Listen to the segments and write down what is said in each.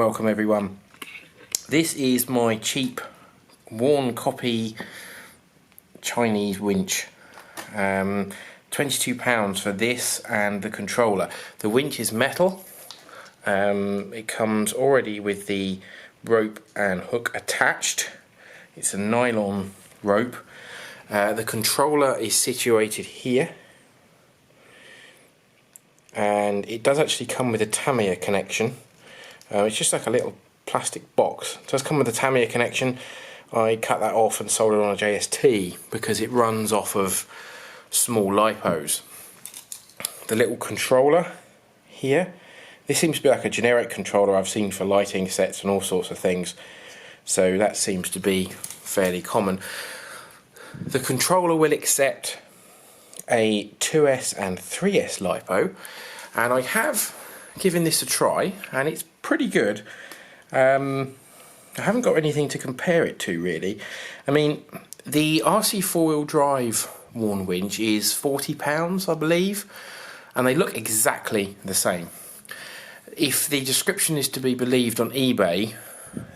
welcome everyone. This is my cheap worn copy Chinese winch. £22 for this and the controller. The winch is metal. It comes already with the rope and hook attached. It's a nylon rope. The controller is situated here, and it does actually come with a Tamiya connection. It's just like a little plastic box. It does come with a Tamiya connection. I cut that off and soldered on a JST because it runs off of small lipos. The little controller here, this seems to be like a generic controller I've seen for lighting sets and all sorts of things, so that seems to be fairly common. The controller will accept a 2S and 3S lipo, and I have given this a try and it's pretty good. I haven't got anything to compare it to really. I mean, the RC 4-wheel drive worn winch is £40 I believe, and they look exactly the same. If the description is to be believed on eBay,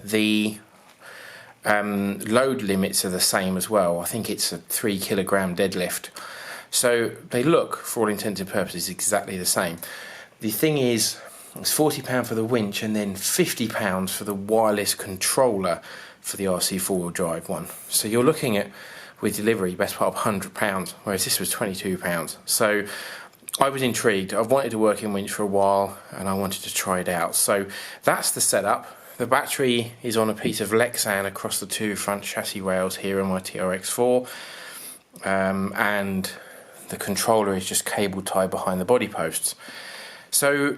the load limits are the same as well. I think it's a 3 kilogram deadlift. So they look, for all intents and purposes, exactly the same. The thing is, it's £40 for the winch and then £50 for the wireless controller for the RC 4-wheel drive one. So you're looking at, with delivery, best part of £100, whereas this was £22. So I was intrigued. I've wanted to work in winch for a while and I wanted to try it out. So that's the setup. The battery is on a piece of Lexan across the two front chassis rails here on my TRX4, and the controller is just cable tied behind the body posts. So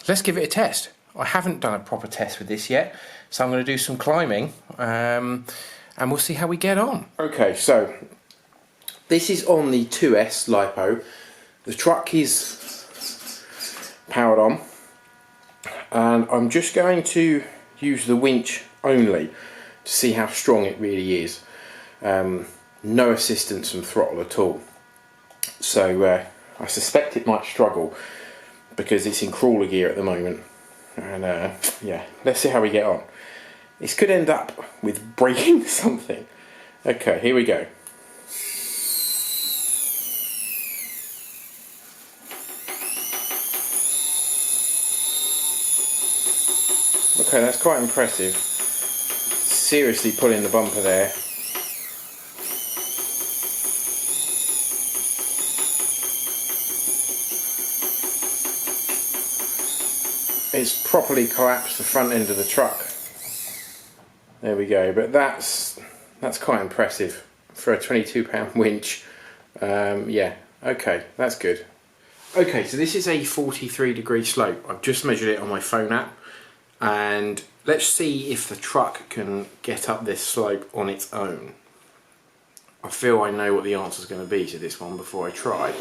let's give it a test. I haven't done a proper test with this yet, so I'm going to do some climbing and we'll see how we get on. Okay, so this is on the 2S lipo. The truck is powered on, and I'm just going to use the winch only to see how strong it really is. No assistance from throttle at all. So I suspect it might struggle because it's in crawler gear at the moment. And yeah, let's see how we get on. This could end up with breaking something. Okay, here we go. Okay, that's quite impressive. Seriously pulling the bumper there. It's properly collapsed the front end of the truck. There we go, but that's quite impressive for a £22 winch. Yeah, okay, that's good. Okay, so this is a 43-degree slope. I've just measured it on my phone app, and let's see if the truck can get up this slope on its own. I feel I know what the answer is going to be to this one before I try.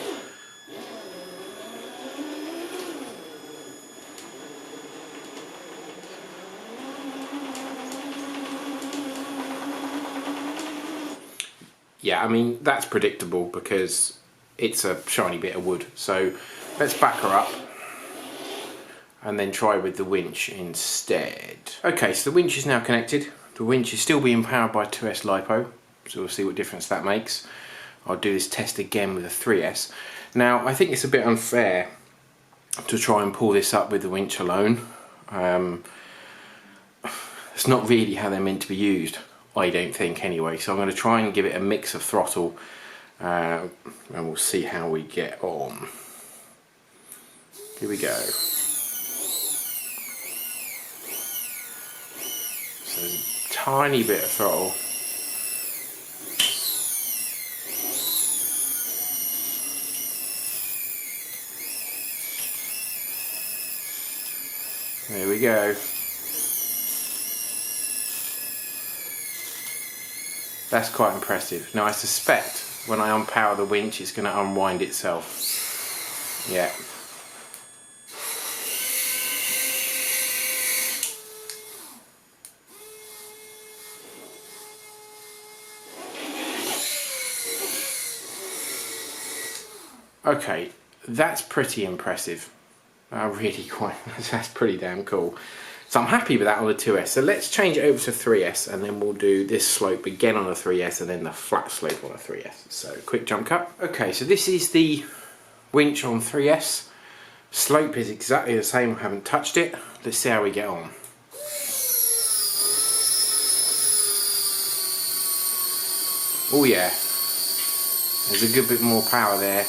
Yeah, I mean, that's predictable because it's a shiny bit of wood. So let's back her up and then try with the winch instead. Okay, so the winch is now connected. The winch is still being powered by 2S lipo, so we'll see what difference that makes. I'll do this test again with a 3S. Now, I think it's a bit unfair to try and pull this up with the winch alone. It's not really how they're meant to be used, I don't think anyway. So I'm going to try and give it a mix of throttle and we'll see how we get on. Here we go. So there's a tiny bit of throttle. There we go. That's quite impressive. Now I suspect when I unpower the winch it's going to unwind itself. Yeah. Okay, that's pretty impressive. Really quite, that's pretty damn cool. So I'm happy with that on the 2S. So let's change it over to 3S, and then we'll do this slope again on a 3S and then the flat slope on a 3S. So quick jump cut. Okay, so this is the Winch on 3S. Slope is exactly the same, I haven't touched it. Let's see how we get on. Oh yeah, there's a good bit more power there.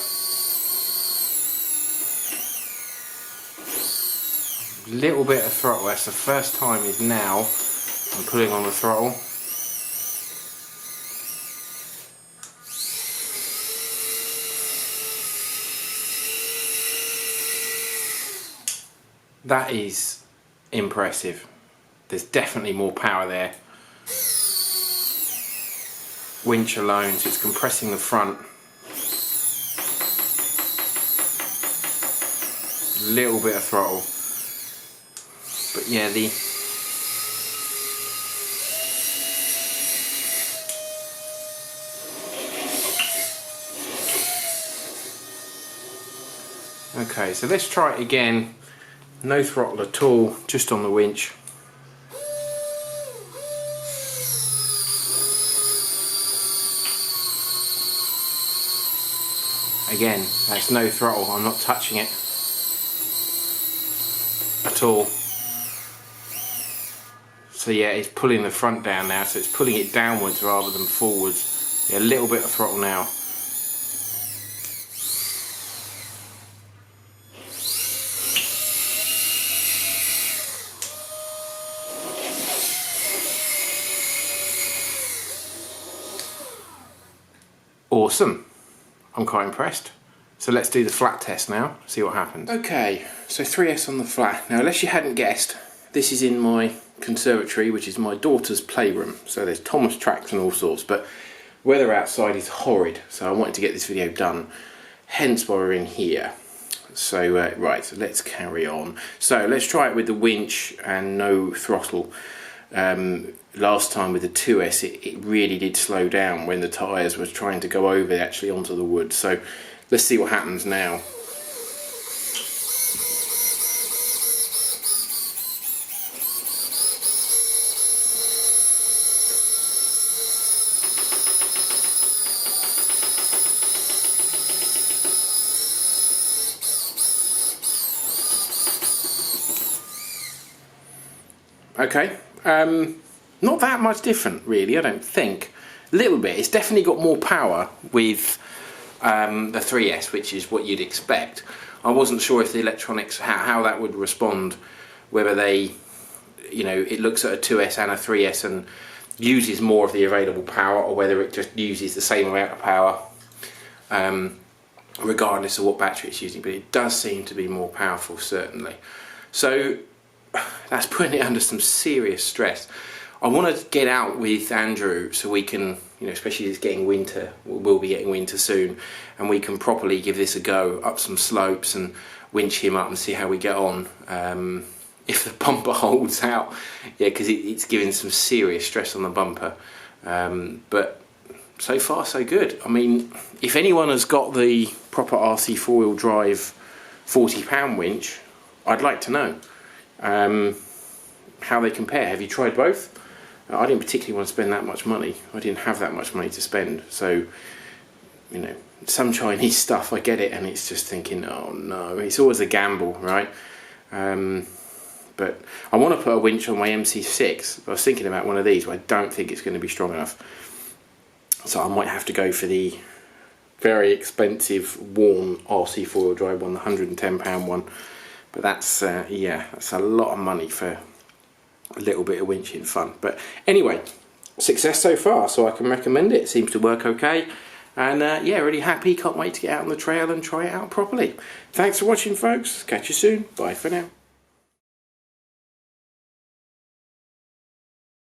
Little bit of throttle, that's the first time is now I'm pulling on the throttle. That is impressive. There's definitely more power there. Winch alone, so it's compressing the front. Little bit of throttle. But yeah, okay, so let's try it again. No throttle at all, just on the winch. Again, that's no throttle, I'm not touching it at all. So yeah, it's pulling the front down now, so it's pulling it downwards rather than forwards. Yeah, a little bit of throttle now. Awesome. I'm quite impressed. So let's do the flat test now, see what happens. Okay, so 3S on the flat. Now, unless you hadn't guessed, this is in my conservatory, which is my daughter's playroom. So there's Thomas tracks and all sorts, but weather outside is horrid, so I wanted to get this video done, hence why we're in here. So right, so let's carry on. So let's try it with the winch and no throttle. Last time with the 2S it really did slow down when the tyres were trying to go over actually onto the wood. So let's see what happens now. Okay, not that much different really, I don't think. A little bit, it's definitely got more power with the 3S, which is what you'd expect. I wasn't sure if the electronics, how that would respond, whether they, you know, it looks at a 2S and a 3S and uses more of the available power, or whether it just uses the same amount of power regardless of what battery it's using, but it does seem to be more powerful, certainly. So that's putting it under some serious stress. I want to get out with Andrew so we can, you know, especially it's getting winter, we'll be getting winter soon, and we can properly give this a go up some slopes and winch him up and see how we get on. If the bumper holds out, yeah, because it's giving some serious stress on the bumper. But so far so good. I mean, if anyone has got the proper RC four-wheel drive £40 winch, I'd like to know how they compare. Have you tried both? I didn't particularly want to spend that much money. I didn't have that much money to spend, so, you know, some Chinese stuff, I get it, and it's just thinking, oh no, it's always a gamble, right? But I want to put a winch on my MC6. I was thinking about one of these, but I don't think it's going to be strong enough. So I might have to go for the very expensive worn RC four-wheel drive one, the £110 one. But that's, yeah, that's a lot of money for a little bit of winching fun. But anyway, success so far, so I can recommend it. It seems to work okay. And yeah, really happy. Can't wait to get out on the trail and try it out properly. Thanks for watching, folks. Catch you soon. Bye for now.